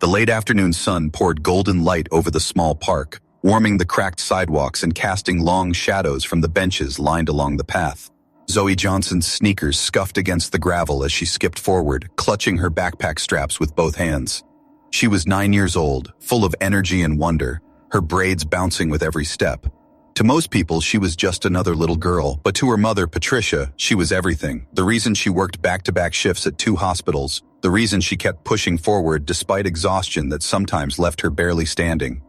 The late afternoon sun poured golden light over the small park, warming the cracked sidewalks and casting long shadows from the benches lined along the path. Zoe Johnson's sneakers scuffed against the gravel as she skipped forward, clutching her backpack straps with both hands. She was 9 years old, full of energy and wonder, her braids bouncing with every step. To most people, she was just another little girl, but to her mother, Patricia, she was everything. The reason she worked back-to-back shifts at 2 hospitals, the reason she kept pushing forward despite exhaustion that sometimes left her barely standing.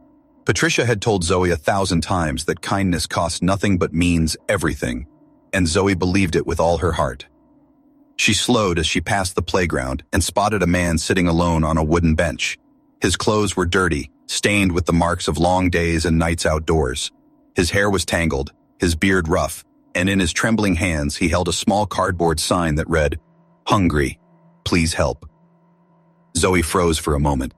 Patricia had told Zoe 1,000 times that kindness costs nothing but means everything, and Zoe believed it with all her heart. She slowed as she passed the playground and spotted a man sitting alone on a wooden bench. His clothes were dirty, stained with the marks of long days and nights outdoors. His hair was tangled, his beard rough, and in his trembling hands he held a small cardboard sign that read, "Hungry. Please help." Zoe froze for a moment.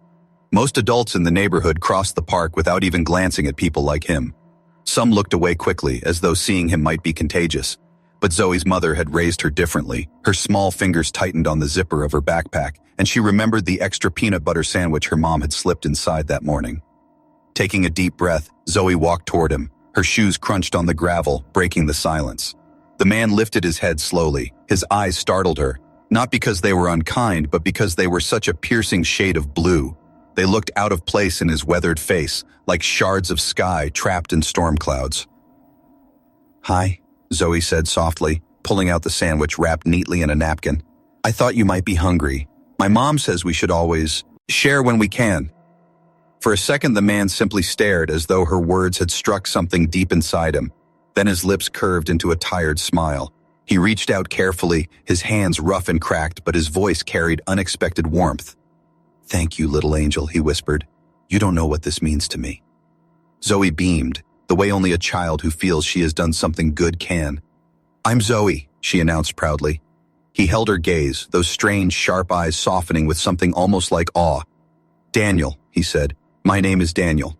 Most adults in the neighborhood crossed the park without even glancing at people like him. Some looked away quickly, as though seeing him might be contagious. But Zoe's mother had raised her differently. Her small fingers tightened on the zipper of her backpack, and she remembered the extra peanut butter sandwich her mom had slipped inside that morning. Taking a deep breath, Zoe walked toward him. Her shoes crunched on the gravel, breaking the silence. The man lifted his head slowly. His eyes startled her, not because they were unkind, but because they were such a piercing shade of blue. They looked out of place in his weathered face, like shards of sky trapped in storm clouds. "Hi," Zoe said softly, pulling out the sandwich wrapped neatly in a napkin. "I thought you might be hungry. My mom says we should always share when we can." For a second, the man simply stared as though her words had struck something deep inside him. Then his lips curved into a tired smile. He reached out carefully, his hands rough and cracked, but his voice carried unexpected warmth. "Thank you, little angel," he whispered. "You don't know what this means to me." Zoe beamed, the way only a child who feels she has done something good can. "I'm Zoe," she announced proudly. He held her gaze, those strange, sharp eyes softening with something almost like awe. "Daniel," he said. "My name is Daniel."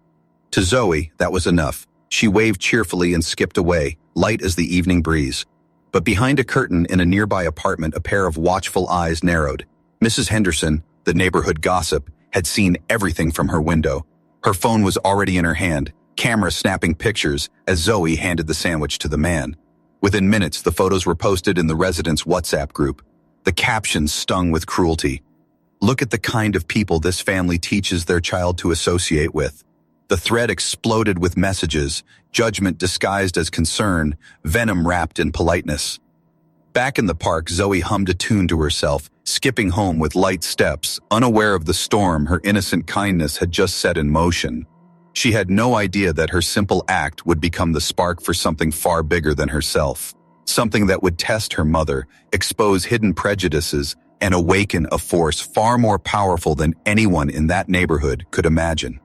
To Zoe, that was enough. She waved cheerfully and skipped away, light as the evening breeze. But behind a curtain in a nearby apartment, a pair of watchful eyes narrowed. Mrs. Henderson, the neighborhood gossip, had seen everything from her window. Her phone was already in her hand, camera snapping pictures as Zoe handed the sandwich to the man. Within minutes, the photos were posted in the residents' WhatsApp group. The captions stung with cruelty. "Look at the kind of people this family teaches their child to associate with." The thread exploded with messages, judgment disguised as concern, venom wrapped in politeness. Back in the park, Zoe hummed a tune to herself, skipping home with light steps, unaware of the storm her innocent kindness had just set in motion. She had no idea that her simple act would become the spark for something far bigger than herself, something that would test her mother, expose hidden prejudices, and awaken a force far more powerful than anyone in that neighborhood could imagine.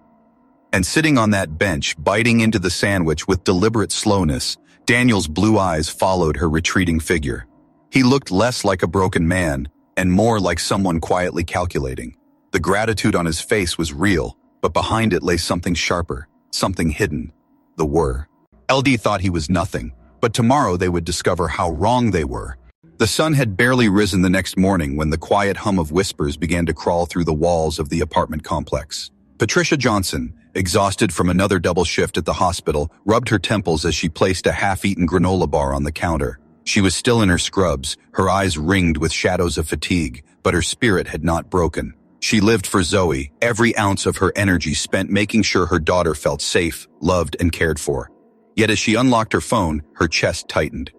And sitting on that bench, biting into the sandwich with deliberate slowness, Daniel's blue eyes followed her retreating figure. He looked less like a broken man, and more like someone quietly calculating. The gratitude on his face was real, but behind it lay something sharper, something hidden. The were. LD thought he was nothing, but tomorrow they would discover how wrong they were. The sun had barely risen the next morning when the quiet hum of whispers began to crawl through the walls of the apartment complex. Patricia Johnson, exhausted from another double shift at the hospital, rubbed her temples as she placed a half-eaten granola bar on the counter. She was still in her scrubs, her eyes ringed with shadows of fatigue, but her spirit had not broken. She lived for Zoe, every ounce of her energy spent making sure her daughter felt safe, loved, and cared for. Yet as she unlocked her phone, her chest tightened.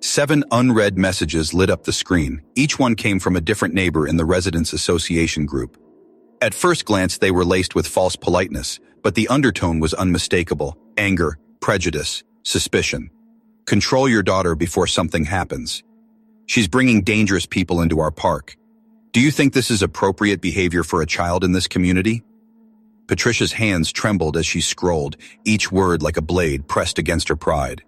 7 unread messages lit up the screen. Each one came from a different neighbor in the Residents Association group. At first glance, they were laced with false politeness, but the undertone was unmistakable: anger, prejudice, suspicion. "Control your daughter before something happens. She's bringing dangerous people into our park. Do you think this is appropriate behavior for a child in this community?" Patricia's hands trembled as she scrolled, each word like a blade pressed against her pride.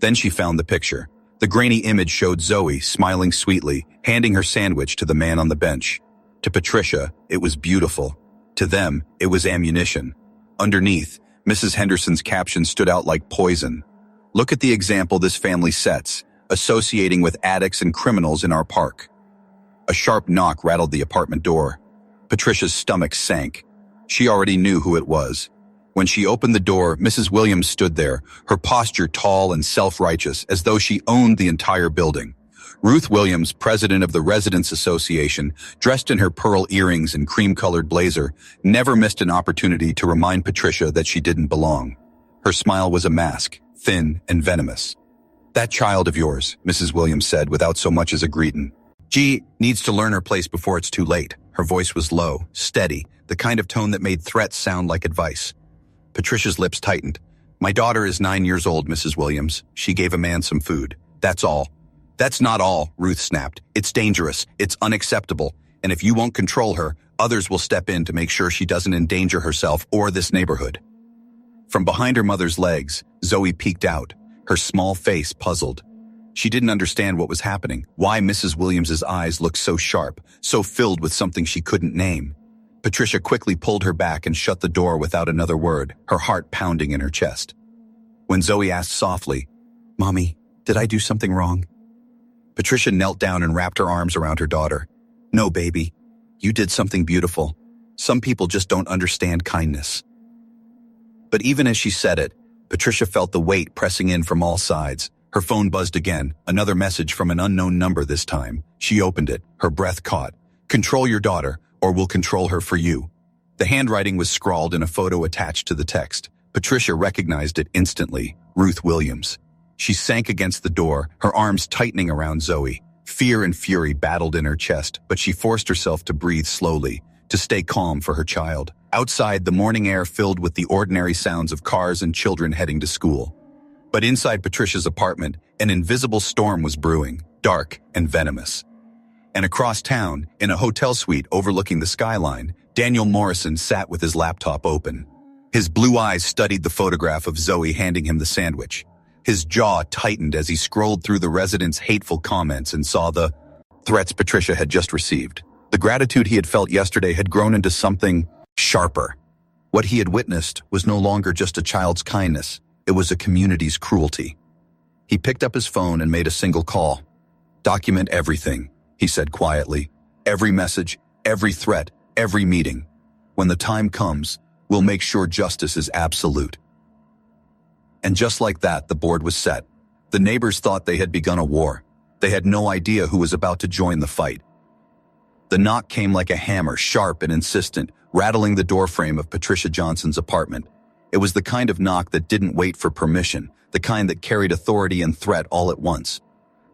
Then she found the picture. The grainy image showed Zoe, smiling sweetly, handing her sandwich to the man on the bench. To Patricia, it was beautiful. To them, it was ammunition. Underneath, Mrs. Henderson's caption stood out like poison. "Look at the example this family sets, associating with addicts and criminals in our park." A sharp knock rattled the apartment door. Patricia's stomach sank. She already knew who it was. When she opened the door, Mrs. Williams stood there, her posture tall and self-righteous, as though she owned the entire building. Ruth Williams, president of the Residents Association, dressed in her pearl earrings and cream-colored blazer, never missed an opportunity to remind Patricia that she didn't belong. Her smile was a mask, thin and venomous. "That child of yours," Mrs. Williams said without so much as a greeting, "She needs to learn her place before it's too late." Her voice was low, steady, the kind of tone that made threats sound like advice. Patricia's lips tightened. "My daughter is 9 years old, Mrs. Williams. She gave a man some food. That's all." "That's not all," Ruth snapped. "It's dangerous. It's unacceptable. And if you won't control her, others will step in to make sure she doesn't endanger herself or this neighborhood." From behind her mother's legs, Zoe peeked out, her small face puzzled. She didn't understand what was happening, why Mrs. Williams's eyes looked so sharp, so filled with something she couldn't name. Patricia quickly pulled her back and shut the door without another word, her heart pounding in her chest. When Zoe asked softly, "Mommy, did I do something wrong?" Patricia knelt down and wrapped her arms around her daughter. "No, baby. You did something beautiful. Some people just don't understand kindness." But even as she said it, Patricia felt the weight pressing in from all sides. Her phone buzzed again, another message from an unknown number this time. She opened it, her breath caught. "Control your daughter, or we'll control her for you." The handwriting was scrawled in a photo attached to the text. Patricia recognized it instantly, Ruth Williams. She sank against the door, her arms tightening around Zoe. Fear and fury battled in her chest, but she forced herself to breathe slowly, to stay calm for her child. Outside, the morning air filled with the ordinary sounds of cars and children heading to school. But inside Patricia's apartment, an invisible storm was brewing, dark and venomous. And across town, in a hotel suite overlooking the skyline, Daniel Morrison sat with his laptop open. His blue eyes studied the photograph of Zoe handing him the sandwich. His jaw tightened as he scrolled through the residents' hateful comments and saw the threats Patricia had just received. The gratitude he had felt yesterday had grown into something sharper. What he had witnessed was no longer just a child's kindness. It was a community's cruelty. He picked up his phone and made a single call. "Document everything," he said quietly. "Every message, every threat, every meeting. When the time comes, we'll make sure justice is absolute." And just like that, the board was set. The neighbors thought they had begun a war. They had no idea who was about to join the fight. The knock came like a hammer, sharp and insistent, rattling the doorframe of Patricia Johnson's apartment. It was the kind of knock that didn't wait for permission, the kind that carried authority and threat all at once.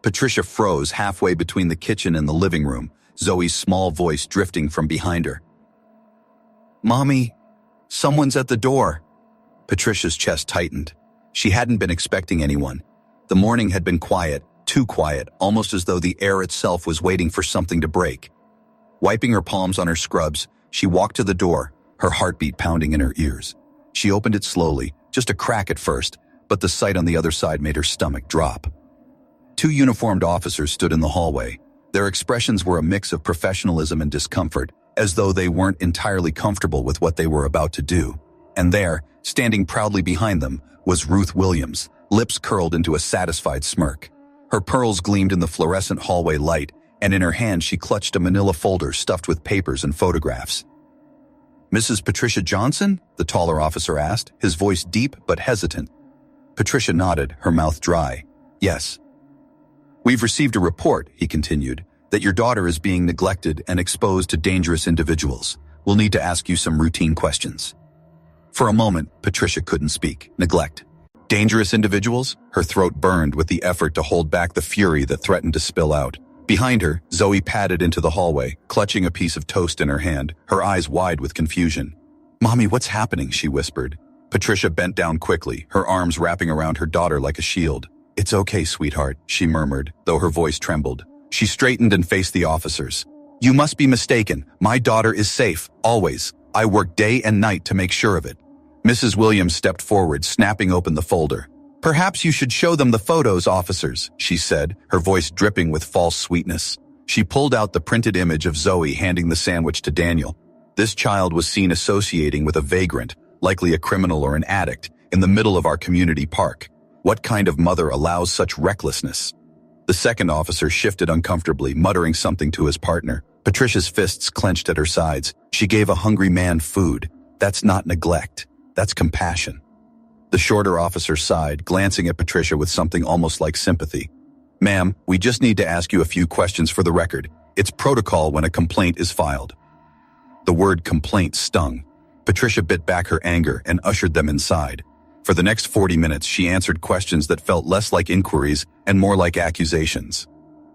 Patricia froze halfway between the kitchen and the living room, Zoe's small voice drifting from behind her. "Mommy, someone's at the door." Patricia's chest tightened. She hadn't been expecting anyone. The morning had been quiet, too quiet, almost as though the air itself was waiting for something to break. Wiping her palms on her scrubs, she walked to the door, her heartbeat pounding in her ears. She opened it slowly, just a crack at first, but the sight on the other side made her stomach drop. 2 uniformed officers stood in the hallway. Their expressions were a mix of professionalism and discomfort, as though they weren't entirely comfortable with what they were about to do. And there, standing proudly behind them, was Ruth Williams, lips curled into a satisfied smirk. Her pearls gleamed in the fluorescent hallway light, and in her hand she clutched a manila folder stuffed with papers and photographs. "Mrs. Patricia Johnson?" the taller officer asked, his voice deep but hesitant. Patricia nodded, her mouth dry. "Yes." "We've received a report," he continued, "that your daughter is being neglected and exposed to dangerous individuals. We'll need to ask you some routine questions." For a moment, Patricia couldn't speak. Neglect. Dangerous individuals? Her throat burned with the effort to hold back the fury that threatened to spill out. Behind her, Zoe padded into the hallway, clutching a piece of toast in her hand, her eyes wide with confusion. "Mommy, what's happening?" she whispered. Patricia bent down quickly, her arms wrapping around her daughter like a shield. "It's okay, sweetheart," she murmured, though her voice trembled. She straightened and faced the officers. "You must be mistaken. My daughter is safe, always. I work day and night to make sure of it." Mrs. Williams stepped forward, snapping open the folder. "Perhaps you should show them the photos, officers," she said, her voice dripping with false sweetness. She pulled out the printed image of Zoe handing the sandwich to Daniel. This child was seen associating with a vagrant, likely a criminal or an addict, in the middle of our community park. What kind of mother allows such recklessness? The second officer shifted uncomfortably, muttering something to his partner. Patricia's fists clenched at her sides. She gave a hungry man food. That's not neglect. That's compassion. The shorter officer sighed, glancing at Patricia with something almost like sympathy. "Ma'am, we just need to ask you a few questions for the record. It's protocol when a complaint is filed." The word complaint stung. Patricia bit back her anger and ushered them inside. For the next 40 minutes, she answered questions that felt less like inquiries and more like accusations.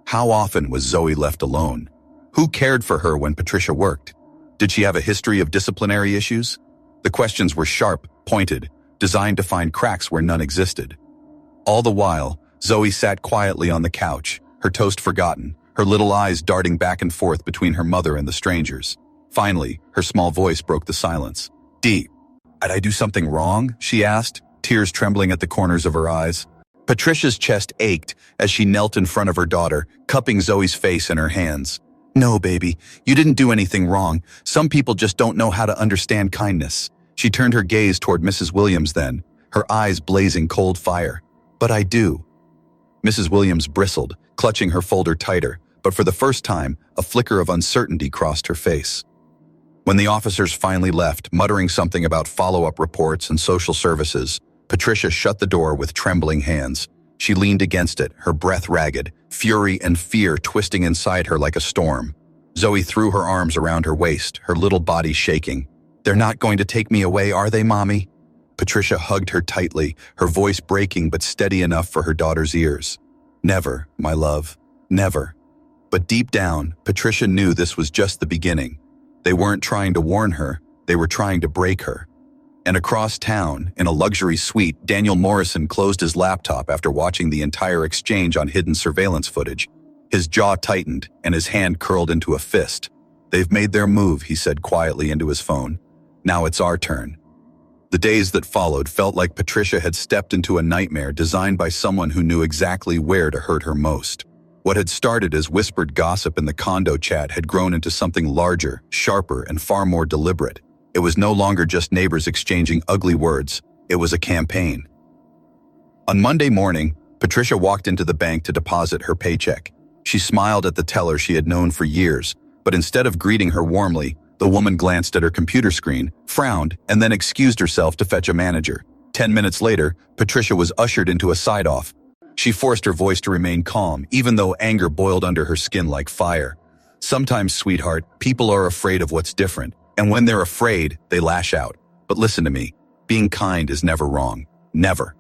How often was Zoe left alone? Who cared for her when Patricia worked? Did she have a history of disciplinary issues? The questions were sharp, pointed, designed to find cracks where none existed. All the while, Zoe sat quietly on the couch, her toast forgotten, her little eyes darting back and forth between her mother and the strangers. Finally, her small voice broke the silence. "Did I do something wrong?" she asked, tears trembling at the corners of her eyes. Patricia's chest ached as she knelt in front of her daughter, cupping Zoe's face in her hands. "No, baby, you didn't do anything wrong. Some people just don't know how to understand kindness." She turned her gaze toward Mrs. Williams then, her eyes blazing cold fire. "But I do." Mrs. Williams bristled, clutching her folder tighter, but for the first time, a flicker of uncertainty crossed her face. When the officers finally left, muttering something about follow-up reports and social services, Patricia shut the door with trembling hands. She leaned against it, her breath ragged, fury and fear twisting inside her like a storm. Zoe threw her arms around her waist, her little body shaking. "They're not going to take me away, are they, Mommy?" Patricia hugged her tightly, her voice breaking but steady enough for her daughter's ears. "Never, my love, never." But deep down, Patricia knew this was just the beginning. They weren't trying to warn her, they were trying to break her. And across town, in a luxury suite, Daniel Morrison closed his laptop after watching the entire exchange on hidden surveillance footage. His jaw tightened and his hand curled into a fist. "They've made their move," he said quietly into his phone. "Now it's our turn." The days that followed felt like Patricia had stepped into a nightmare designed by someone who knew exactly where to hurt her most. What had started as whispered gossip in the condo chat had grown into something larger, sharper, and far more deliberate. It was no longer just neighbors exchanging ugly words. It was a campaign. On Monday morning, Patricia walked into the bank to deposit her paycheck. She smiled at the teller she had known for years, but instead of greeting her warmly, the woman glanced at her computer screen, frowned, and then excused herself to fetch a manager. 10 minutes later, Patricia was ushered into a side-off. She forced her voice to remain calm, even though anger boiled under her skin like fire. "Sometimes, sweetheart, people are afraid of what's different, and when they're afraid, they lash out. But listen to me, being kind is never wrong. Never."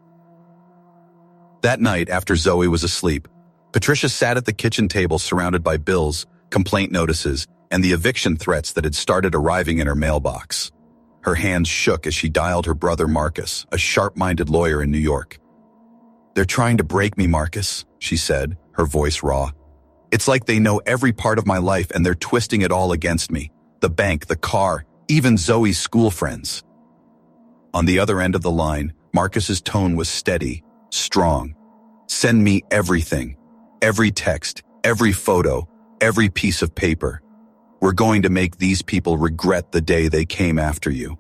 That night, after Zoe was asleep, Patricia sat at the kitchen table surrounded by bills, complaint notices, and the eviction threats that had started arriving in her mailbox. Her hands shook as she dialed her brother Marcus, a sharp-minded lawyer in New York. "They're trying to break me, Marcus," she said, her voice raw. "It's like they know every part of my life and they're twisting it all against me. The bank, the car, even Zoe's school friends." On the other end of the line, Marcus's tone was steady, strong. "Send me everything. Every text, every photo, every piece of paper. We're going to make these people regret the day they came after you."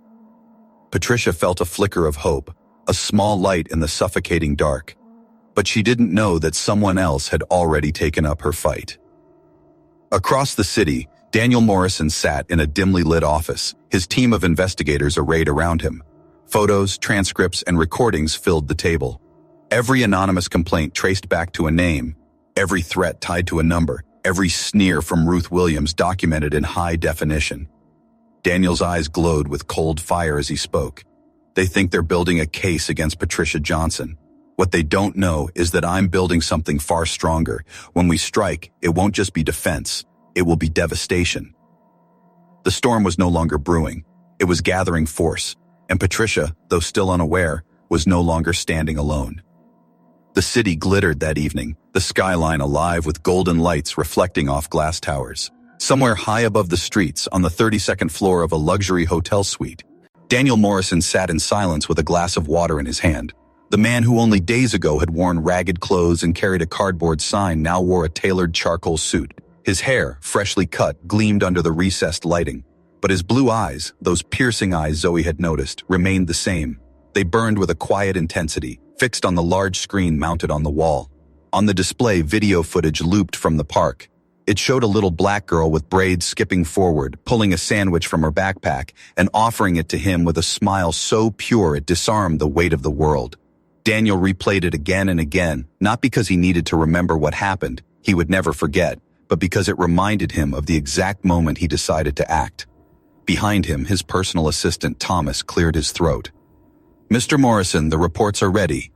Patricia felt a flicker of hope, a small light in the suffocating dark. But she didn't know that someone else had already taken up her fight. Across the city, Daniel Morrison sat in a dimly lit office, his team of investigators arrayed around him. Photos, transcripts, and recordings filled the table. Every anonymous complaint traced back to a name, every threat tied to a number, every sneer from Ruth Williams documented in high definition. Daniel's eyes glowed with cold fire as he spoke. "They think they're building a case against Patricia Johnson. What they don't know is that I'm building something far stronger. When we strike, it won't just be defense, it will be devastation." The storm was no longer brewing. It was gathering force, and Patricia, though still unaware, was no longer standing alone. The city glittered that evening, the skyline alive with golden lights reflecting off glass towers. Somewhere high above the streets, on the 32nd floor of a luxury hotel suite, Daniel Morrison sat in silence with a glass of water in his hand. The man who only days ago had worn ragged clothes and carried a cardboard sign now wore a tailored charcoal suit. His hair, freshly cut, gleamed under the recessed lighting. But his blue eyes, those piercing eyes Zoe had noticed, remained the same. They burned with a quiet intensity, fixed on the large screen mounted on the wall. On the display, video footage looped from the park. It showed a little black girl with braids skipping forward, pulling a sandwich from her backpack and offering it to him with a smile so pure it disarmed the weight of the world. Daniel replayed it again and again, not because he needed to remember what happened, he would never forget, but because it reminded him of the exact moment he decided to act. Behind him, his personal assistant Thomas cleared his throat. "Mr. Morrison, the reports are ready."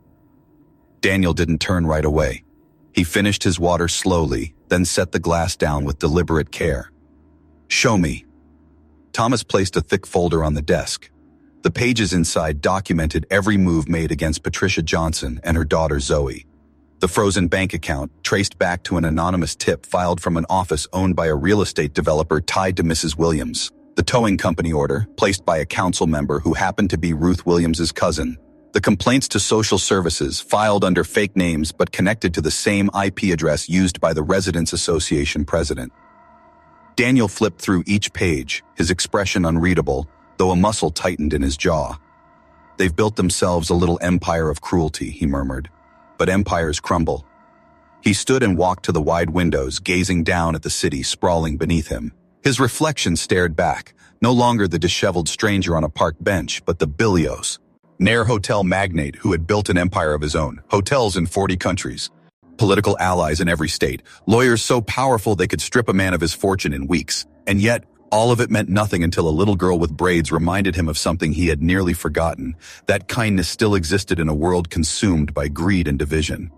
Daniel didn't turn right away. He finished his water slowly, then set the glass down with deliberate care. "Show me." Thomas placed a thick folder on the desk. The pages inside documented every move made against Patricia Johnson and her daughter Zoe. The frozen bank account, traced back to an anonymous tip filed from an office owned by a real estate developer tied to Mrs. Williams. The towing company order, placed by a council member who happened to be Ruth Williams's cousin. The complaints to social services, filed under fake names but connected to the same IP address used by the Residents Association president. Daniel flipped through each page, his expression unreadable, though a muscle tightened in his jaw. "They've built themselves a little empire of cruelty," he murmured. "But empires crumble." He stood and walked to the wide windows, gazing down at the city sprawling beneath him. His reflection stared back, no longer the disheveled stranger on a park bench, but the billionaire hotel magnate who had built an empire of his own, hotels in 40 countries, political allies in every state, lawyers so powerful they could strip a man of his fortune in weeks. And yet, all of it meant nothing until a little girl with braids reminded him of something he had nearly forgotten, that kindness still existed in a world consumed by greed and division.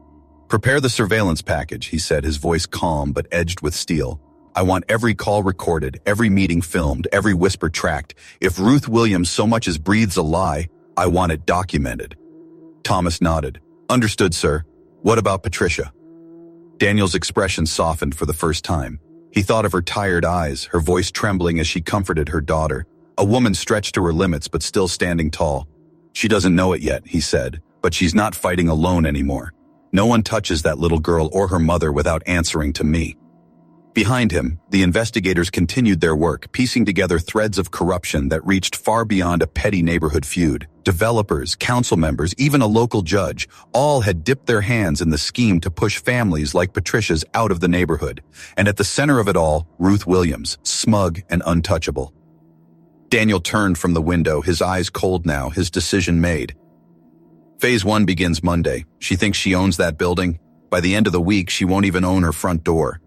"Prepare the surveillance package," he said, his voice calm but edged with steel. "I want every call recorded, every meeting filmed, every whisper tracked. If Ruth Williams so much as breathes a lie, I want it documented." Thomas nodded. "Understood, sir. What about Patricia?" Daniel's expression softened for the first time. He thought of her tired eyes, her voice trembling as she comforted her daughter, a woman stretched to her limits but still standing tall. "She doesn't know it yet," he said, "but she's not fighting alone anymore. No one touches that little girl or her mother without answering to me." Behind him, the investigators continued their work, piecing together threads of corruption that reached far beyond a petty neighborhood feud. Developers, council members, even a local judge, all had dipped their hands in the scheme to push families like Patricia's out of the neighborhood. And at the center of it all, Ruth Williams, smug and untouchable. Daniel turned from the window, his eyes cold now, his decision made. Phase 1 begins Monday. She thinks she owns that building. By the end of the week, she won't even own her front door.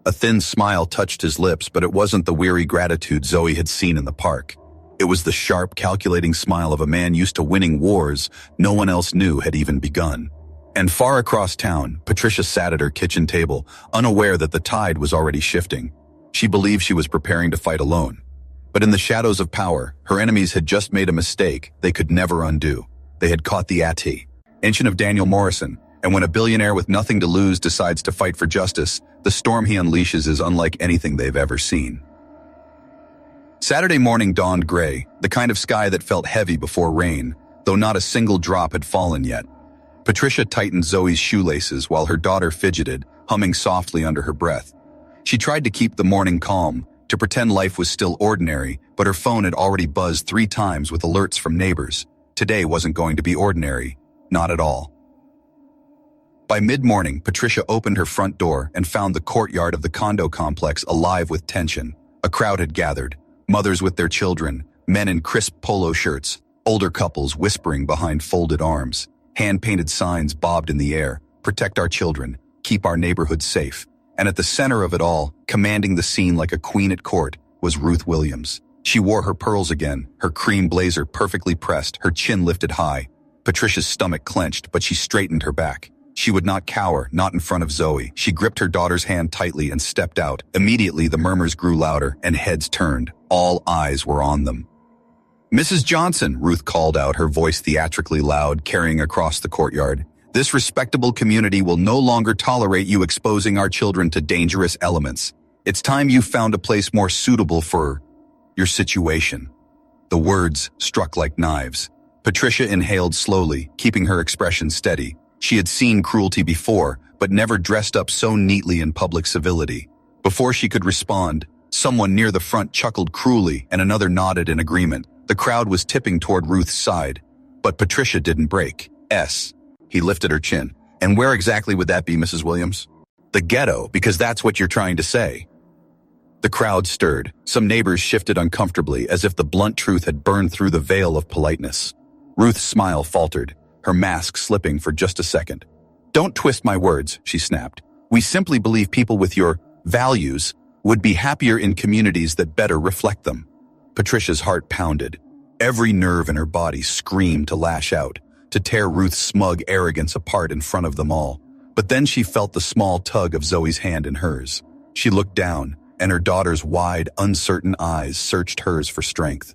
A thin smile touched his lips, but it wasn't the weary gratitude Zoe had seen in the park. It was the sharp, calculating smile of a man used to winning wars no one else knew had even begun. And far across town, Patricia sat at her kitchen table, unaware that the tide was already shifting. She believed she was preparing to fight alone. But in the shadows of power, her enemies had just made a mistake they could never undo. They had caught the attention of Daniel Morrison, and when a billionaire with nothing to lose decides to fight for justice, the storm he unleashes is unlike anything they've ever seen. Saturday morning dawned gray, the kind of sky that felt heavy before rain, though not a single drop had fallen yet. Patricia tightened Zoe's shoelaces while her daughter fidgeted, humming softly under her breath. She tried to keep the morning calm, to pretend life was still ordinary, but her phone had already buzzed 3 times with alerts from neighbors. Today wasn't going to be ordinary, not at all. By mid-morning, Patricia opened her front door and found the courtyard of the condo complex alive with tension. A crowd had gathered, mothers with their children, men in crisp polo shirts, older couples whispering behind folded arms. Hand-painted signs bobbed in the air, "Protect our children, keep our neighborhood safe." And at the center of it all, commanding the scene like a queen at court, was Ruth Williams. She wore her pearls again, her cream blazer perfectly pressed, her chin lifted high. Patricia's stomach clenched, but she straightened her back. She would not cower, not in front of Zoe. She gripped her daughter's hand tightly and stepped out. Immediately, the murmurs grew louder and heads turned. All eyes were on them. "Mrs. Johnson," Ruth called out, her voice theatrically loud, carrying across the courtyard. "This respectable community will no longer tolerate you exposing our children to dangerous elements. It's time you found a place more suitable for your situation." The words struck like knives. Patricia inhaled slowly, keeping her expression steady. She had seen cruelty before, but never dressed up so neatly in public civility. Before she could respond, someone near the front chuckled cruelly and another nodded in agreement. The crowd was tipping toward Ruth's side, but Patricia didn't break. He lifted her chin. "And where exactly would that be, Mrs. Williams?" The ghetto, because that's what you're trying to say. The crowd stirred. Some neighbors shifted uncomfortably as if the blunt truth had burned through the veil of politeness. Ruth's smile faltered, her mask slipping for just a second. Don't twist my words, she snapped. We simply believe people with your values would be happier in communities that better reflect them. Patricia's heart pounded. Every nerve in her body screamed to lash out, to tear Ruth's smug arrogance apart in front of them all. But then she felt the small tug of Zoe's hand in hers. She looked down, and her daughter's wide, uncertain eyes searched hers for strength.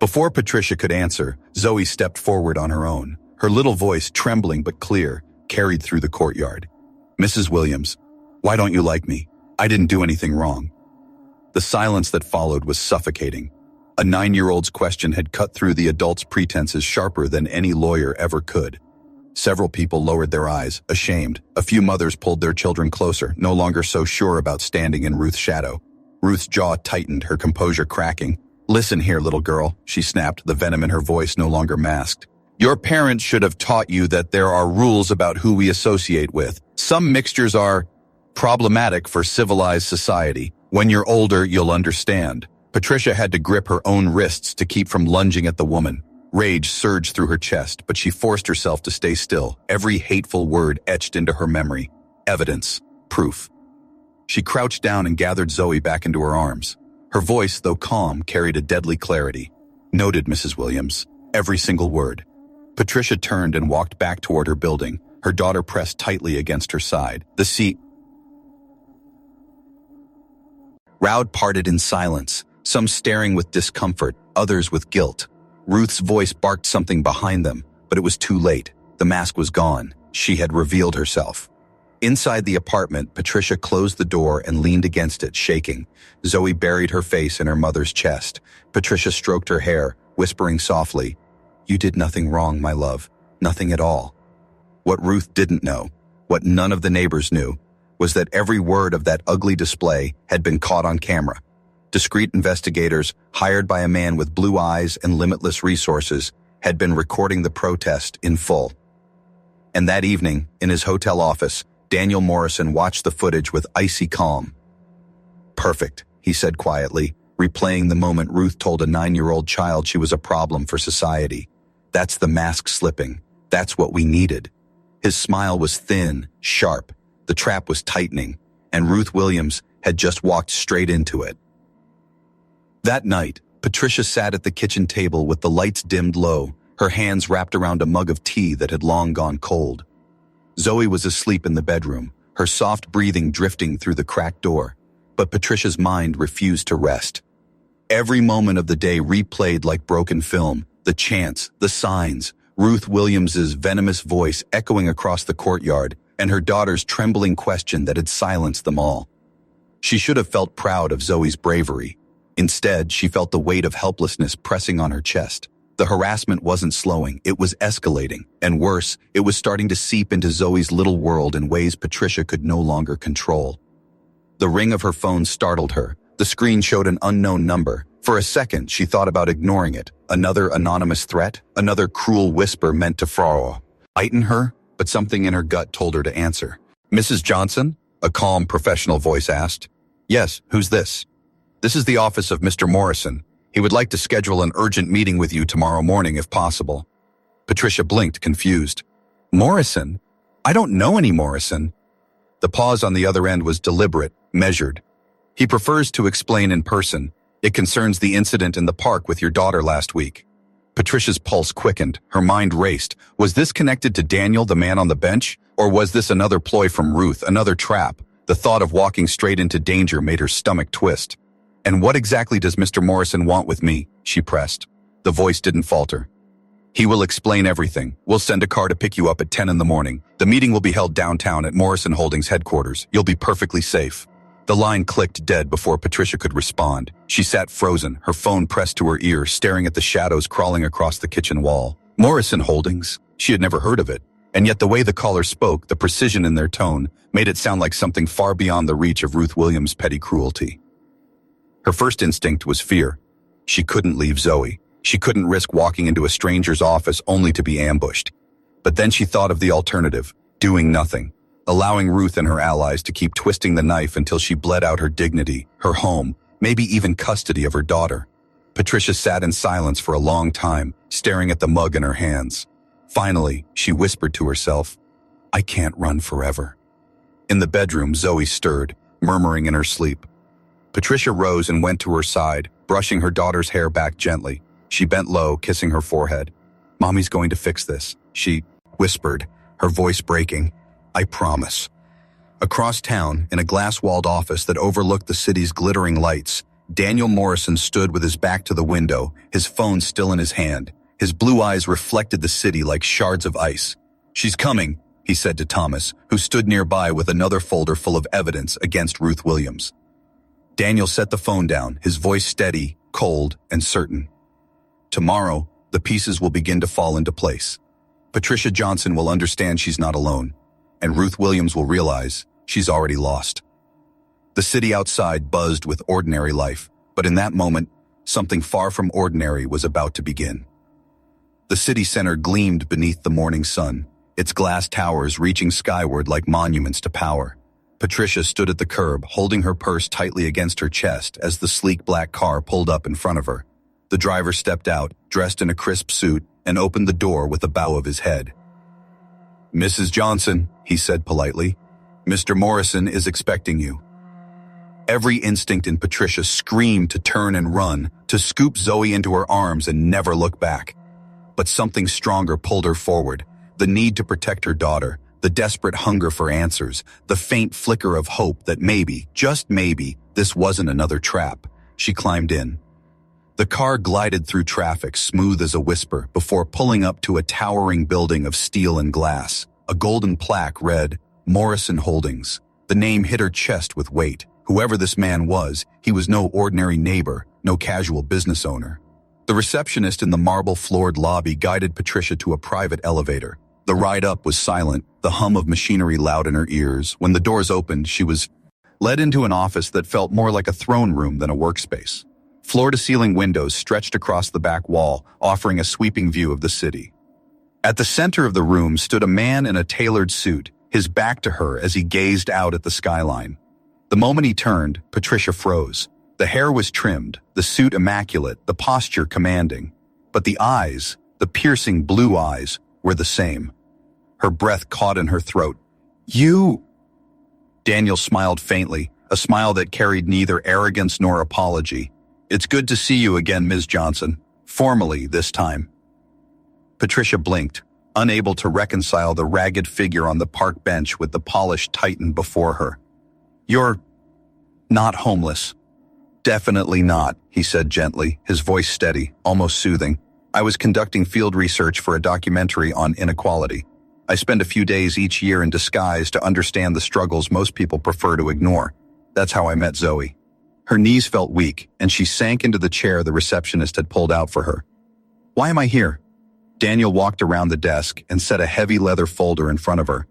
Before Patricia could answer, Zoe stepped forward on her own, her little voice trembling but clear, carried through the courtyard. Mrs. Williams, why don't you like me? I didn't do anything wrong. The silence that followed was suffocating. A 9-year-old's question had cut through the adult's pretenses sharper than any lawyer ever could. Several people lowered their eyes, ashamed. A few mothers pulled their children closer, no longer so sure about standing in Ruth's shadow. Ruth's jaw tightened, her composure cracking. Listen here, little girl, she snapped, the venom in her voice no longer masked. Your parents should have taught you that there are rules about who we associate with. Some mixtures are problematic for civilized society. When you're older, you'll understand. Patricia had to grip her own wrists to keep from lunging at the woman. Rage surged through her chest, but she forced herself to stay still, every hateful word etched into her memory. Evidence. Proof. She crouched down and gathered Zoe back into her arms. Her voice, though calm, carried a deadly clarity. Noted, Mrs. Williams. Every single word. Patricia turned and walked back toward her building, her daughter pressed tightly against her side. The seat crowd parted in silence, some staring with discomfort, others with guilt. Ruth's voice barked something behind them, but it was too late. The mask was gone. She had revealed herself. Inside the apartment, Patricia closed the door and leaned against it, shaking. Zoe buried her face in her mother's chest. Patricia stroked her hair, whispering softly, You did nothing wrong, my love. Nothing at all. What Ruth didn't know, what none of the neighbors knew, was that every word of that ugly display had been caught on camera. Discreet investigators, hired by a man with blue eyes and limitless resources, had been recording the protest in full. And that evening, in his hotel office, Daniel Morrison watched the footage with icy calm. Perfect, he said quietly, replaying the moment Ruth told a 9-year-old child she was a problem for society. That's the mask slipping. That's what we needed. His smile was thin, sharp. The trap was tightening, and Ruth Williams had just walked straight into it. That night, Patricia sat at the kitchen table with the lights dimmed low, her hands wrapped around a mug of tea that had long gone cold. Zoe was asleep in the bedroom, her soft breathing drifting through the cracked door, but Patricia's mind refused to rest. Every moment of the day replayed like broken film, the chants, the signs, Ruth Williams's venomous voice echoing across the courtyard, and her daughter's trembling question that had silenced them all. She should have felt proud of Zoe's bravery. Instead, she felt the weight of helplessness pressing on her chest. The harassment wasn't slowing, it was escalating. And worse, it was starting to seep into Zoe's little world in ways Patricia could no longer control. The ring of her phone startled her. The screen showed an unknown number. For a second, she thought about ignoring it. Another anonymous threat? Another cruel whisper meant to frighten her? But something in her gut told her to answer. Mrs. Johnson? A calm, professional voice asked. Yes, who's this? This is the office of Mr. Morrison. He would like to schedule an urgent meeting with you tomorrow morning if possible. Patricia blinked, confused. Morrison? I don't know any Morrison. The pause on the other end was deliberate, measured. He prefers to explain in person. It concerns the incident in the park with your daughter last week. Patricia's pulse quickened, her mind raced. Was this connected to Daniel, the man on the bench? Or was this another ploy from Ruth, another trap? The thought of walking straight into danger made her stomach twist. And what exactly does Mr. Morrison want with me? She pressed. The voice didn't falter. He will explain everything. We'll send a car to pick you up at 10 in the morning. The meeting will be held downtown at Morrison Holdings headquarters. You'll be perfectly safe. The line clicked dead before Patricia could respond. She sat frozen, her phone pressed to her ear, staring at the shadows crawling across the kitchen wall. Morrison Holdings? She had never heard of it. And yet the way the caller spoke, the precision in their tone, made it sound like something far beyond the reach of Ruth Williams' petty cruelty. Her first instinct was fear. She couldn't leave Zoe. She couldn't risk walking into a stranger's office only to be ambushed. But then she thought of the alternative, doing nothing. allowing Ruth and her allies to keep twisting the knife until she bled out her dignity, her home, maybe even custody of her daughter. Patricia sat in silence for a long time, staring at the mug in her hands. Finally, she whispered to herself, "I can't run forever." In the bedroom, Zoe stirred, murmuring in her sleep. Patricia rose and went to her side, brushing her daughter's hair back gently. She bent low, kissing her forehead. "Mommy's going to fix this," she whispered, her voice breaking. "I promise." Across town, in a glass-walled office that overlooked the city's glittering lights, Daniel Morrison stood with his back to the window, his phone still in his hand. His blue eyes reflected the city like shards of ice. "She's coming," he said to Thomas, who stood nearby with another folder full of evidence against Ruth Williams. Daniel set the phone down, his voice steady, cold, and certain. "Tomorrow, the pieces will begin to fall into place. Patricia Johnson will understand she's not alone, and Ruth Williams will realize she's already lost." The city outside buzzed with ordinary life, but in that moment, something far from ordinary was about to begin. The city center gleamed beneath the morning sun, its glass towers reaching skyward like monuments to power. Patricia stood at the curb, holding her purse tightly against her chest as the sleek black car pulled up in front of her. The driver stepped out, dressed in a crisp suit, and opened the door with a bow of his head. "Mrs. Johnson," he said politely, "Mr. Morrison is expecting you." Every instinct in Patricia screamed to turn and run, to scoop Zoe into her arms and never look back. But something stronger pulled her forward, the need to protect her daughter, the desperate hunger for answers, the faint flicker of hope that maybe, just maybe, this wasn't another trap. She climbed in. The car glided through traffic smooth as a whisper before pulling up to a towering building of steel and glass. A golden plaque read, "Morrison Holdings." The name hit her chest with weight. Whoever this man was, he was no ordinary neighbor, no casual business owner. The receptionist in the marble-floored lobby guided Patricia to a private elevator. The ride up was silent, the hum of machinery loud in her ears. When the doors opened, she was led into an office that felt more like a throne room than a workspace. Floor-to-ceiling windows stretched across the back wall, offering a sweeping view of the city. At the center of the room stood a man in a tailored suit, his back to her as he gazed out at the skyline. The moment he turned, Patricia froze. The hair was trimmed, the suit immaculate, the posture commanding. But the eyes, the piercing blue eyes, were the same. Her breath caught in her throat. "You—" Daniel smiled faintly, a smile that carried neither arrogance nor apology. "It's good to see you again, Ms. Johnson. Formally, this time." Patricia blinked, unable to reconcile the ragged figure on the park bench with the polished titan before her. "You're not homeless." "Definitely not," he said gently, his voice steady, almost soothing. "I was conducting field research for a documentary on inequality. I spend a few days each year in disguise to understand the struggles most people prefer to ignore. That's how I met Zoe." Her knees felt weak, and she sank into the chair the receptionist had pulled out for her. "Why am I here?" Daniel walked around the desk and set a heavy leather folder in front of her.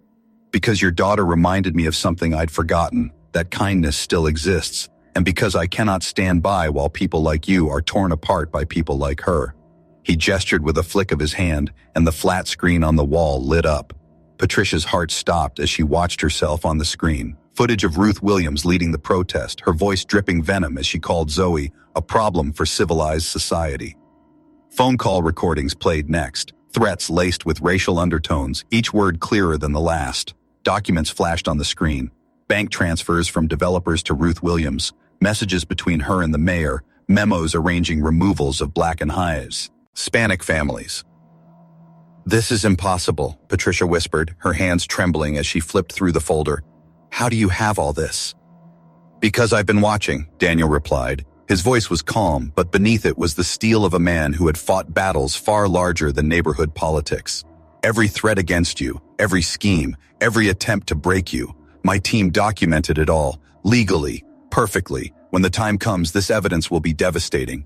"Because your daughter reminded me of something I'd forgotten, that kindness still exists, and because I cannot stand by while people like you are torn apart by people like her." He gestured with a flick of his hand, and the flat screen on the wall lit up. Patricia's heart stopped as she watched herself on the screen. Footage of Ruth Williams leading the protest, her voice dripping venom as she called Zoe a problem for civilized society. Phone call recordings played next, threats laced with racial undertones, each word clearer than the last. Documents flashed on the screen. Bank transfers from developers to Ruth Williams, messages between her and the mayor, memos arranging removals of Black and Hispanic families. "This is impossible," Patricia whispered, her hands trembling as she flipped through the folder. "How do you have all this?" "Because I've been watching," Daniel replied. His voice was calm, but beneath it was the steel of a man who had fought battles far larger than neighborhood politics. "Every threat against you, every scheme, every attempt to break you. My team documented it all, legally, perfectly. When the time comes, this evidence will be devastating."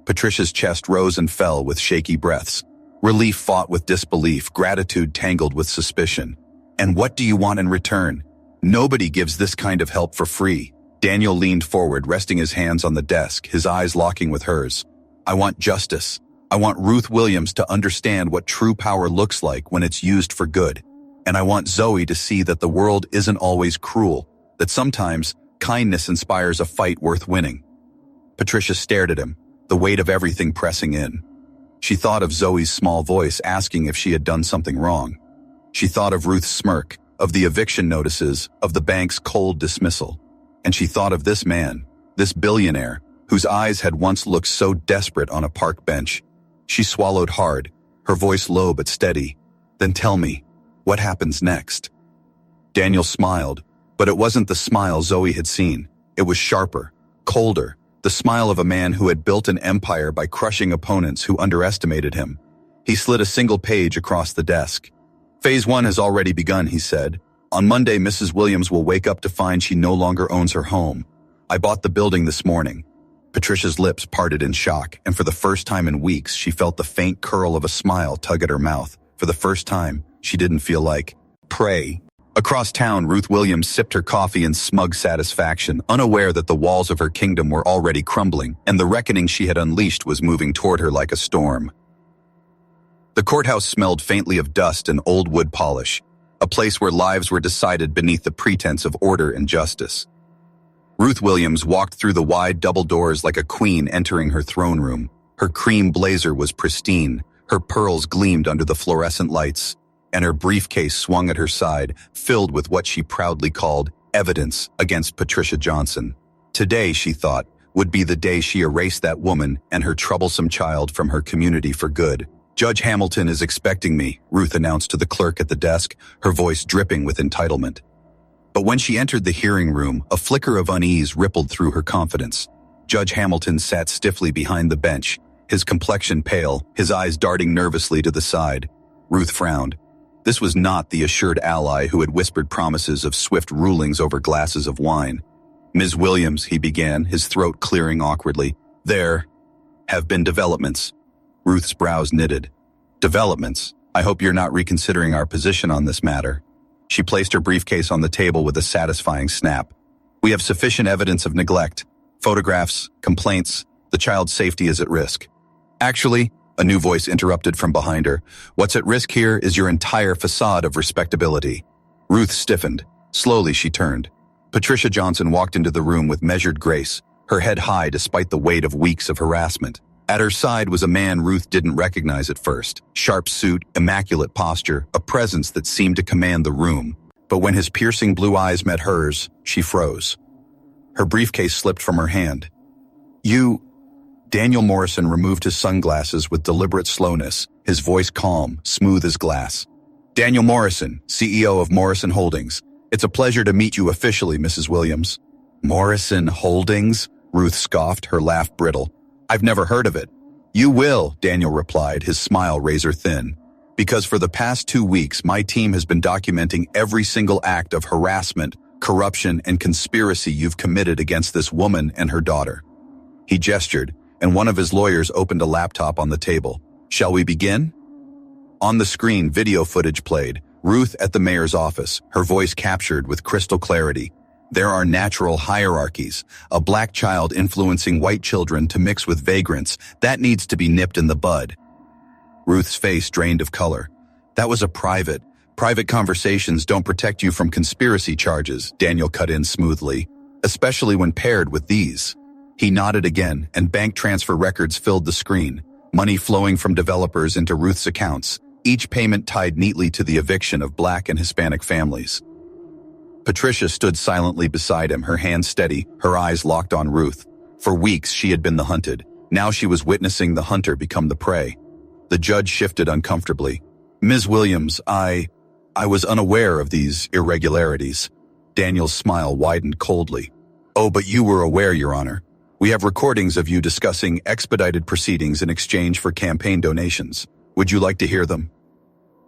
Patricia's chest rose and fell with shaky breaths. Relief fought with disbelief, gratitude tangled with suspicion. "And what do you want in return? Nobody gives this kind of help for free." Daniel leaned forward, resting his hands on the desk, his eyes locking with hers. "I want justice. I want Ruth Williams to understand what true power looks like when it's used for good." And I want Zoe to see that the world isn't always cruel, that sometimes kindness inspires a fight worth winning. Patricia stared at him, the weight of everything pressing in. She thought of Zoe's small voice asking if she had done something wrong. She thought of Ruth's smirk, of the eviction notices, of the bank's cold dismissal. And she thought of this man, this billionaire, whose eyes had once looked so desperate on a park bench. She swallowed hard, her voice low but steady. Then tell me, what happens next? Daniel smiled, but it wasn't the smile Zoe had seen. It was sharper, colder, the smile of a man who had built an empire by crushing opponents who underestimated him. He slid a single page across the desk. Phase 1 has already begun, he said. On Monday, Mrs. Williams will wake up to find she no longer owns her home. I bought the building this morning. Patricia's lips parted in shock, and for the first time in weeks, she felt the faint curl of a smile tug at her mouth. For the first time, she didn't feel like prey. Across town, Ruth Williams sipped her coffee in smug satisfaction, unaware that the walls of her kingdom were already crumbling, and the reckoning she had unleashed was moving toward her like a storm. The courthouse smelled faintly of dust and old wood polish, a place where lives were decided beneath the pretense of order and justice. Ruth Williams walked through the wide double doors like a queen entering her throne room. Her cream blazer was pristine, her pearls gleamed under the fluorescent lights, and her briefcase swung at her side, filled with what she proudly called evidence against Patricia Johnson. Today, she thought, would be the day she erased that woman and her troublesome child from her community for good. Judge Hamilton is expecting me, Ruth announced to the clerk at the desk, her voice dripping with entitlement. But when she entered the hearing room, a flicker of unease rippled through her confidence. Judge Hamilton sat stiffly behind the bench, his complexion pale, his eyes darting nervously to the side. Ruth frowned. This was not the assured ally who had whispered promises of swift rulings over glasses of wine. Ms. Williams, he began, his throat clearing awkwardly. There have been developments. Ruth's brows knitted. Developments? I hope you're not reconsidering our position on this matter. She placed her briefcase on the table with a satisfying snap. We have sufficient evidence of neglect. Photographs, complaints, the child's safety is at risk. Actually, a new voice interrupted from behind her. What's at risk here is your entire facade of respectability. Ruth stiffened. Slowly she turned. Patricia Johnson walked into the room with measured grace, her head high despite the weight of weeks of harassment. At her side was a man Ruth didn't recognize at first. Sharp suit, immaculate posture, a presence that seemed to command the room. But when his piercing blue eyes met hers, she froze. Her briefcase slipped from her hand. You... Daniel Morrison removed his sunglasses with deliberate slowness, his voice calm, smooth as glass. Daniel Morrison, CEO of Morrison Holdings. It's a pleasure to meet you officially, Mrs. Williams. Morrison Holdings? Ruth scoffed, her laugh brittle. I've never heard of it. You will, Daniel replied, his smile razor thin. Because for the past 2 weeks, my team has been documenting every single act of harassment, corruption, and conspiracy you've committed against this woman and her daughter. He gestured, and one of his lawyers opened a laptop on the table. Shall we begin? On the screen, video footage played. Ruth at the mayor's office, her voice captured with crystal clarity. There are natural hierarchies. A black child influencing white children to mix with vagrants. That needs to be nipped in the bud. Ruth's face drained of color. That was a private conversations don't protect you from conspiracy charges, Daniel cut in smoothly, especially when paired with these. He nodded again, and bank transfer records filled the screen, money flowing from developers into Ruth's accounts, each payment tied neatly to the eviction of Black and Hispanic families. Patricia stood silently beside him, her hands steady, her eyes locked on Ruth. For weeks, she had been the hunted. Now she was witnessing the hunter become the prey. The judge shifted uncomfortably. Ms. Williams, I was unaware of these irregularities. Daniel's smile widened coldly. Oh, but you were aware, Your Honor. We have recordings of you discussing expedited proceedings in exchange for campaign donations. Would you like to hear them?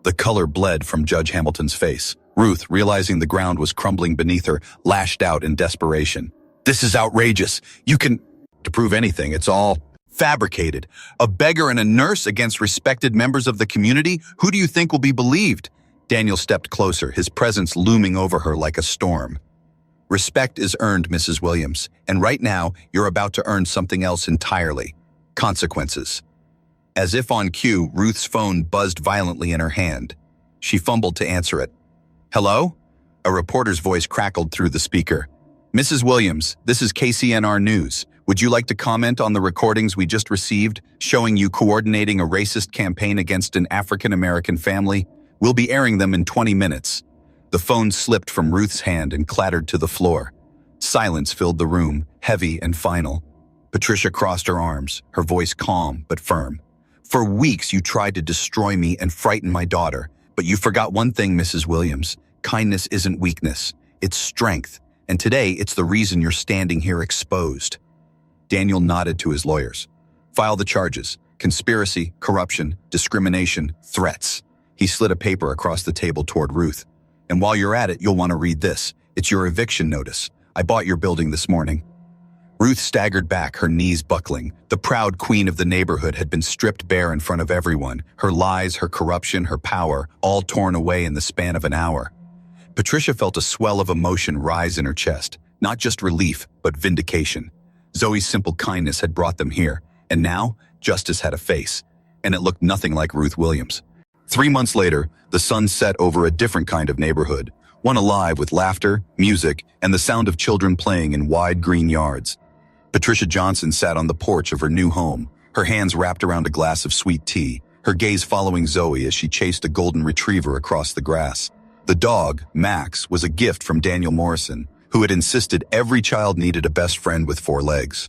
The color bled from Judge Hamilton's face. Ruth, realizing the ground was crumbling beneath her, lashed out in desperation. This is outrageous. You can... To prove anything, it's all fabricated. A beggar and a nurse against respected members of the community? Who do you think will be believed? Daniel stepped closer, his presence looming over her like a storm. Respect is earned, Mrs. Williams, and right now, you're about to earn something else entirely. Consequences. As if on cue, Ruth's phone buzzed violently in her hand. She fumbled to answer it. Hello? A reporter's voice crackled through the speaker. Mrs. Williams, this is KCNR News. Would you like to comment on the recordings we just received showing you coordinating a racist campaign against an African-American family? We'll be airing them in 20 minutes. The phone slipped from Ruth's hand and clattered to the floor. Silence filled the room, heavy and final. Patricia crossed her arms, her voice calm but firm. For weeks you tried to destroy me and frighten my daughter, but you forgot one thing, Mrs. Williams. Kindness isn't weakness, it's strength, and today it's the reason you're standing here exposed. Daniel nodded to his lawyers. File the charges: conspiracy, corruption, discrimination, threats. He slid a paper across the table toward Ruth. And while you're at it, you'll want to read this. It's your eviction notice. I bought your building this morning. Ruth staggered back, her knees buckling. The proud queen of the neighborhood had been stripped bare in front of everyone. Her lies, her corruption, her power, all torn away in the span of an hour. Patricia felt a swell of emotion rise in her chest. Not just relief, but vindication. Zoe's simple kindness had brought them here, and now justice had a face, and it looked nothing like Ruth Williams. 3 months later, the sun set over a different kind of neighborhood, one alive with laughter, music, and the sound of children playing in wide green yards. Patricia Johnson sat on the porch of her new home, her hands wrapped around a glass of sweet tea, her gaze following Zoe as she chased a golden retriever across the grass. The dog, Max, was a gift from Daniel Morrison, who had insisted every child needed a best friend with 4 legs.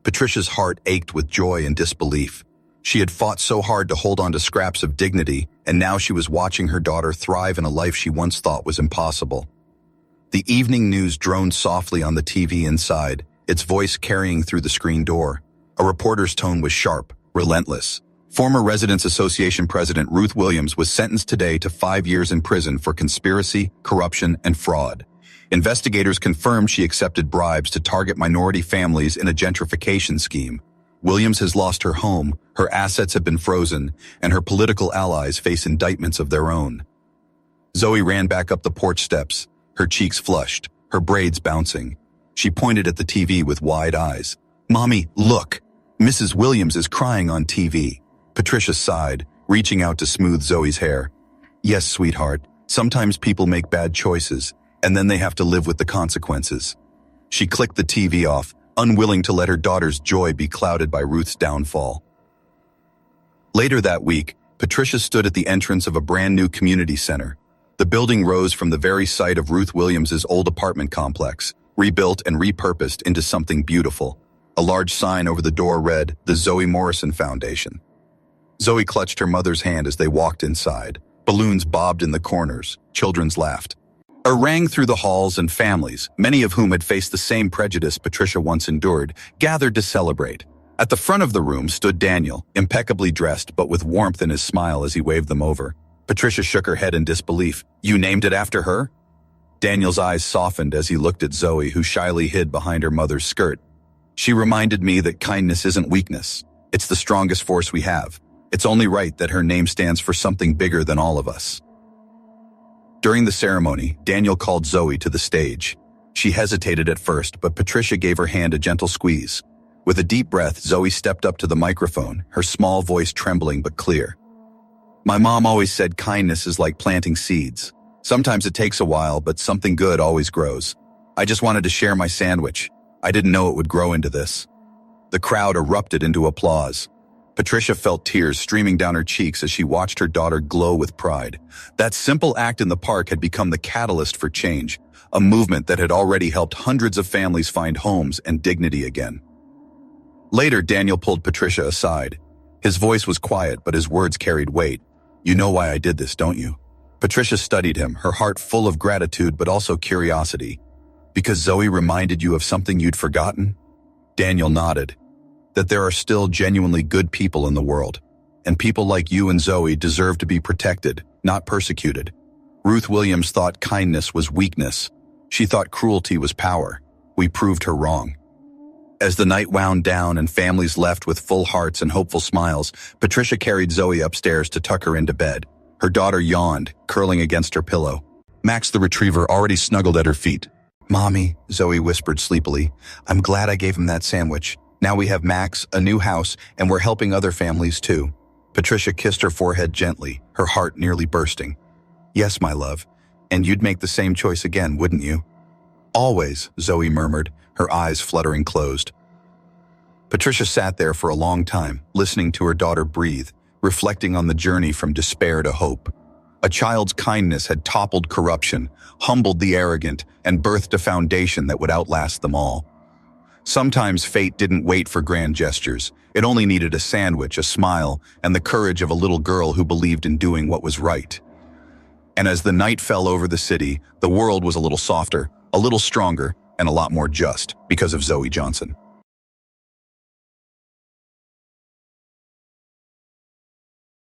Patricia's heart ached with joy and disbelief. She had fought so hard to hold on to scraps of dignity, and now she was watching her daughter thrive in a life she once thought was impossible. The evening news droned softly on the TV inside, its voice carrying through the screen door. A reporter's tone was sharp, relentless. Former Residents Association President Ruth Williams was sentenced today to 5 years in prison for conspiracy, corruption, and fraud. Investigators confirmed she accepted bribes to target minority families in a gentrification scheme. Williams has lost her home, her assets have been frozen, and her political allies face indictments of their own. Zoe ran back up the porch steps, her cheeks flushed, her braids bouncing. She pointed at the TV with wide eyes. "Mommy, look! Mrs. Williams is crying on TV." Patricia sighed, reaching out to smooth Zoe's hair. "Yes, sweetheart, sometimes people make bad choices, and then they have to live with the consequences." She clicked the TV off, unwilling to let her daughter's joy be clouded by Ruth's downfall. Later that week, Patricia stood at the entrance of a brand new community center. The building rose from the very site of Ruth Williams's old apartment complex, rebuilt and repurposed into something beautiful. A large sign over the door read, "The Zoe Morrison Foundation." Zoe clutched her mother's hand as they walked inside. Balloons bobbed in the corners. Children laughed. A rang through the halls, and families, many of whom had faced the same prejudice Patricia once endured, gathered to celebrate. At the front of the room stood Daniel, impeccably dressed but with warmth in his smile as he waved them over. Patricia shook her head in disbelief. "You named it after her?" Daniel's eyes softened as he looked at Zoe, who shyly hid behind her mother's skirt. "She reminded me that kindness isn't weakness. It's the strongest force we have. It's only right that her name stands for something bigger than all of us." During the ceremony, Daniel called Zoe to the stage. She hesitated at first, but Patricia gave her hand a gentle squeeze. With a deep breath, Zoe stepped up to the microphone, her small voice trembling but clear. "My mom always said kindness is like planting seeds. Sometimes it takes a while, but something good always grows. I just wanted to share my sandwich. I didn't know it would grow into this." The crowd erupted into applause. Patricia felt tears streaming down her cheeks as she watched her daughter glow with pride. That simple act in the park had become the catalyst for change, a movement that had already helped hundreds of families find homes and dignity again. Later, Daniel pulled Patricia aside. His voice was quiet, but his words carried weight. "You know why I did this, don't you?" Patricia studied him, her heart full of gratitude but also curiosity. "Because Zoe reminded you of something you'd forgotten?" Daniel nodded. "That there are still genuinely good people in the world, and people like you and Zoe deserve to be protected, not persecuted. Ruth Williams thought kindness was weakness. She thought cruelty was power. We proved her wrong." As the night wound down and families left with full hearts and hopeful smiles, Patricia carried Zoe upstairs to tuck her into bed. Her daughter yawned, curling against her pillow. Max the retriever already snuggled at her feet. "Mommy," Zoe whispered sleepily, "I'm glad I gave him that sandwich. Now we have Max, a new house, and we're helping other families too." Patricia kissed her forehead gently, her heart nearly bursting. "Yes, my love. And you'd make the same choice again, wouldn't you? Always, Zoe murmured, her eyes fluttering closed. Patricia sat there for a long time, listening to her daughter breathe, reflecting on the journey from despair to hope. A child's kindness had toppled corruption, humbled the arrogant, and birthed a foundation that would outlast them all. Sometimes fate didn't wait for grand gestures. It only needed a sandwich, a smile, and the courage of a little girl who believed in doing what was right. And as the night fell over the city, the world was a little softer, a little stronger, and a lot more just because of Zoe Johnson.